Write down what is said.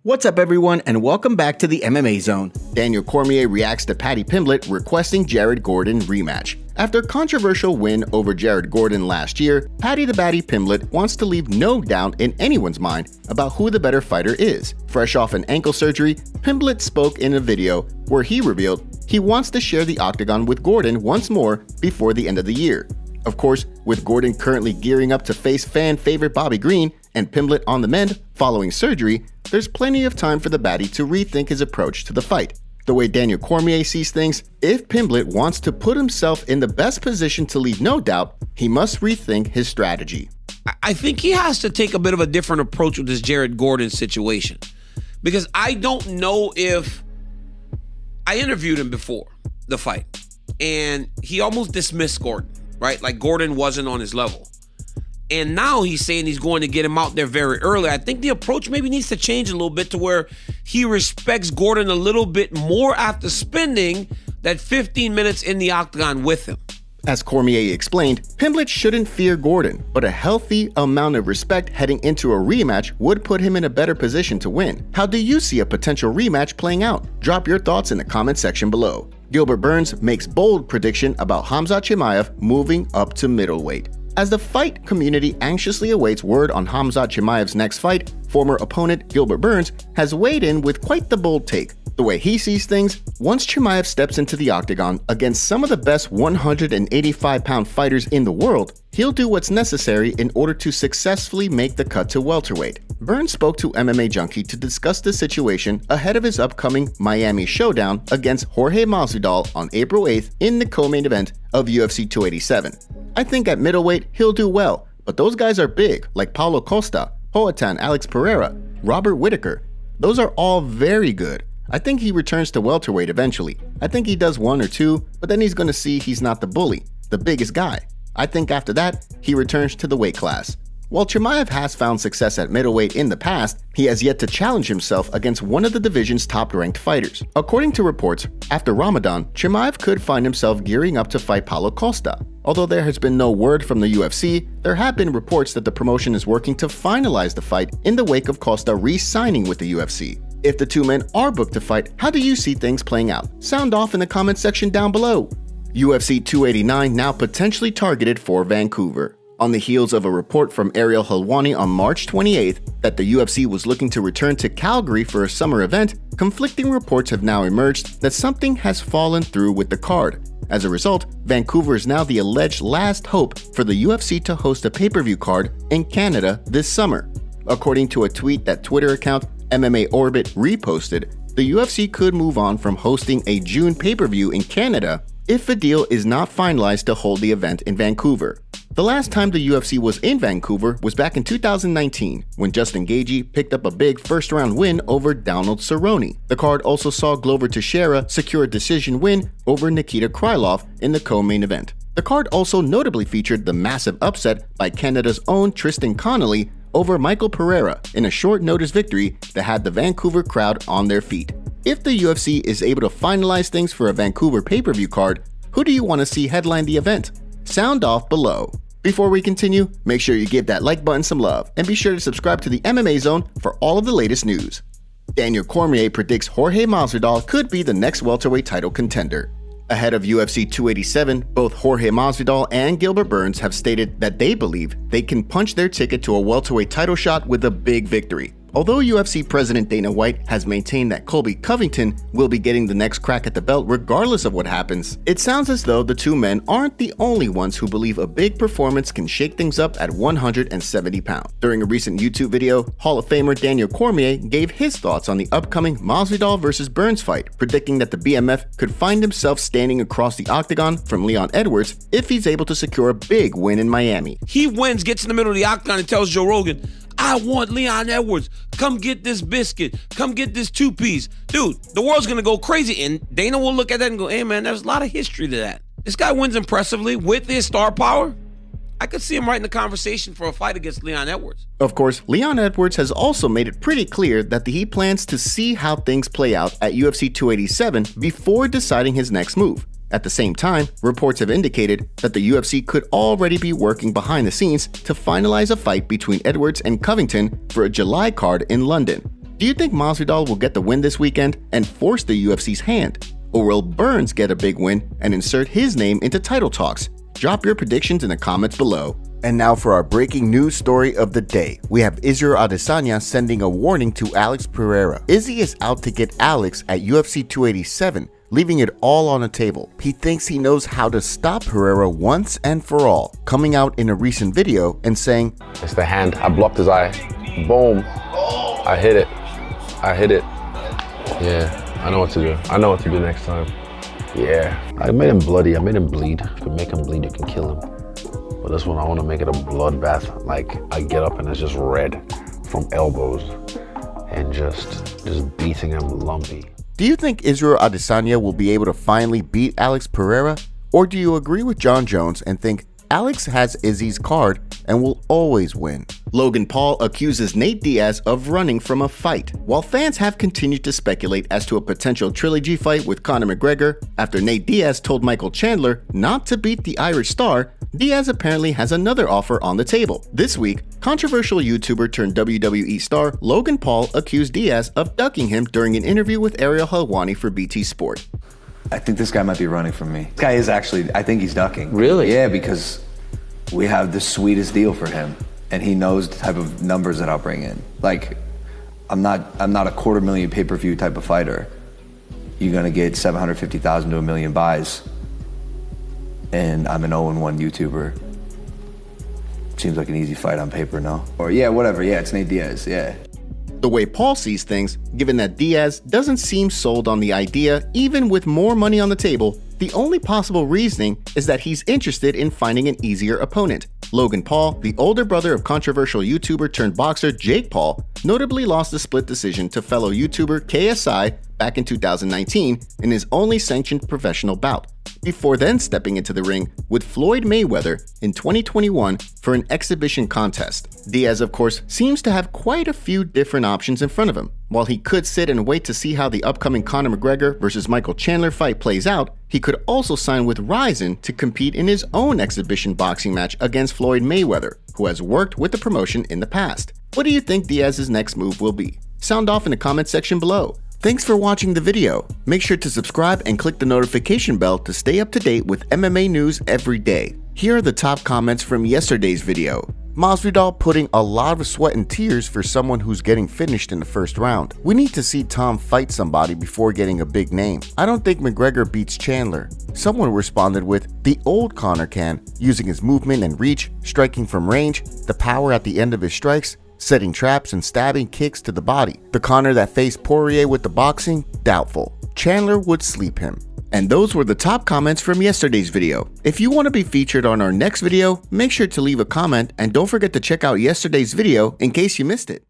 What's up everyone and welcome back to the MMA Zone. Daniel Cormier reacts to Paddy Pimblett requesting Jared Gordon rematch. After a controversial win over Jared Gordon last year, Paddy the Baddy Pimblett wants to leave no doubt in anyone's mind about who the better fighter is. Fresh off an ankle surgery, Pimblett spoke in a video where he revealed he wants to share the octagon with Gordon once more before the end of the year. Of course, with Gordon currently gearing up to face fan favorite Bobby Green and Pimblett on the mend following surgery, there's plenty of time for the baddie to rethink his approach to the fight. The way Daniel Cormier sees things, if Pimblett wants to put himself in the best position to leave no doubt, he must rethink his strategy. I think he has to take a bit of a different approach with this Jared Gordon situation, because I don't know if I interviewed him before the fight and he almost dismissed Gordon, right? Like Gordon wasn't on his level. And now he's saying he's going to get him out there very early. I think the approach maybe needs to change a little bit to where he respects Gordon a little bit more after spending that 15 minutes in the octagon with him. As Cormier explained, Pimblett shouldn't fear Gordon, but a healthy amount of respect heading into a rematch would put him in a better position to win. How do you see a potential rematch playing out? Drop your thoughts in the comment section below. Gilbert Burns makes bold prediction about Khamzat Chimaev moving up to middleweight. As the fight community anxiously awaits word on Khamzat Chimaev's next fight, former opponent Gilbert Burns has weighed in with quite the bold take. The way he sees things, once Chimaev steps into the octagon against some of the best 185-pound fighters in the world, he'll do what's necessary in order to successfully make the cut to welterweight. Burns spoke to MMA Junkie to discuss the situation ahead of his upcoming Miami showdown against Jorge Masvidal on April 8th in the co-main event of UFC 287. I think at middleweight he'll do well, but those guys are big, like Paulo Costa, Poatan, Alex Pereira, Robert Whittaker. Those are all very good. I think he returns to welterweight eventually. I think he does one or two, but then he's going to see he's not the bully, the biggest guy. I think after that, he returns to the weight class. While Chimaev has found success at middleweight in the past, he has yet to challenge himself against one of the division's top-ranked fighters. According to reports, after Ramadan, Chimaev could find himself gearing up to fight Paulo Costa. Although there has been no word from the UFC, there have been reports that the promotion is working to finalize the fight in the wake of Costa re-signing with the UFC. If the two men are booked to fight, how do you see things playing out? Sound off in the comment section down below. UFC 289 now potentially targeted for Vancouver. On the heels of a report from Ariel Helwani on March 28th that the UFC was looking to return to Calgary for a summer event, conflicting reports have now emerged that something has fallen through with the card. As a result, Vancouver is now the alleged last hope for the UFC to host a pay-per-view card in Canada this summer. According to a tweet that Twitter account MMA Orbit reposted, the UFC could move on from hosting a June pay-per-view in Canada if a deal is not finalized to hold the event in Vancouver. The last time the UFC was in Vancouver was back in 2019, when Justin Gaethje picked up a big first-round win over Donald Cerrone. The card also saw Glover Teixeira secure a decision win over Nikita Krylov in the co-main event. The card also notably featured the massive upset by Canada's own Tristan Connolly over Michael Pereira in a short-notice victory that had the Vancouver crowd on their feet. If the UFC is able to finalize things for a Vancouver pay-per-view card, who do you want to see headline the event? Sound off below. Before we continue, make sure you give that like button some love and be sure to subscribe to the MMA Zone for all of the latest news. Daniel Cormier predicts Jorge Masvidal could be the next welterweight title contender. Ahead of UFC 287, both Jorge Masvidal and Gilbert Burns have stated that they believe they can punch their ticket to a welterweight title shot with a big victory. Although UFC President Dana White has maintained that Colby Covington will be getting the next crack at the belt regardless of what happens, it sounds as though the two men aren't the only ones who believe a big performance can shake things up at 170 pounds. During a recent YouTube video, Hall of Famer Daniel Cormier gave his thoughts on the upcoming Masvidal vs. Burns fight, predicting that the BMF could find himself standing across the octagon from Leon Edwards if he's able to secure a big win in Miami. He wins, gets in the middle of the octagon and tells Joe Rogan, I want Leon Edwards. Come get this biscuit. Come get this two-piece. Dude, the world's going to go crazy. And Dana will look at that and go, hey, man, there's a lot of history to that. This guy wins impressively with his star power. I could see him right in the conversation for a fight against Leon Edwards. Of course, Leon Edwards has also made it pretty clear that he plans to see how things play out at UFC 287 before deciding his next move. At the same time, reports have indicated that the UFC could already be working behind the scenes to finalize a fight between Edwards and Covington for a July card in London. Do you think Masvidal will get the win this weekend and force the UFC's hand? Or will Burns get a big win and insert his name into title talks? Drop your predictions in the comments below. And now for our breaking news story of the day. We have Israel Adesanya sending a warning to Alex Pereira. Izzy is out to get Alex at UFC 287, leaving it all on the table. He thinks he knows how to stop Pereira once and for all, coming out in a recent video and saying, "It's the hand. I blocked his eye. Boom. I hit it. I hit it. Yeah, I know what to do. I know what to do next time. Yeah. I made him bloody. I made him bleed. If you can make him bleed, you can kill him. But this one, I want to make it a bloodbath. Like, I get up and it's just red from elbows and just beating him lumpy." Do you think Israel Adesanya will be able to finally beat Alex Pereira? Or do you agree with John Jones and think Alex has Izzy's card and will always win? Logan Paul accuses Nate Diaz of running from a fight. While fans have continued to speculate as to a potential trilogy fight with Conor McGregor after Nate Diaz told Michael Chandler not to beat the Irish star, Diaz apparently has another offer on the table. This week, controversial YouTuber turned WWE star Logan Paul accused Diaz of ducking him during an interview with Ariel Helwani for BT Sport. I think this guy might be running from me. This guy is actually, I think he's ducking. Really? Yeah, because we have the sweetest deal for him, and he knows the type of numbers that I'll bring in. Like, I'm not a $250,000 pay-per-view type of fighter. You're gonna get 750,000 to 1 million buys, and I'm an 0-1 YouTuber. Seems like an easy fight on paper, no? Or yeah, whatever. Yeah, it's Nate Diaz. Yeah. The way Paul sees things, given that Diaz doesn't seem sold on the idea, even with more money on the table, the only possible reasoning is that he's interested in finding an easier opponent. Logan Paul, the older brother of controversial YouTuber turned boxer Jake Paul, notably lost a split decision to fellow YouTuber KSI back in 2019 in his only sanctioned professional bout, before then stepping into the ring with Floyd Mayweather in 2021 for an exhibition contest. Diaz, of course, seems to have quite a few different options in front of him. While he could sit and wait to see how the upcoming Conor McGregor versus Michael Chandler fight plays out, he could also sign with Rizin to compete in his own exhibition boxing match against Floyd Mayweather, who has worked with the promotion in the past. What do you think Diaz's next move will be? Sound off in the comment section below. Thanks for watching the video. Make sure to subscribe and click the notification bell to stay up to date with MMA news every day. Here are the top comments from yesterday's video. Masvidal putting a lot of sweat and tears for someone who's getting finished in the first round. We need to see Tom fight somebody before getting a big name. I don't think McGregor beats Chandler. Someone responded with, the old Conor can, using his movement and reach, striking from range, the power at the end of his strikes, setting traps and stabbing kicks to the body. The Conor that faced Poirier with the boxing, doubtful. Chandler would sleep him. And those were the top comments from yesterday's video. If you want to be featured on our next video, make sure to leave a comment and don't forget to check out yesterday's video in case you missed it.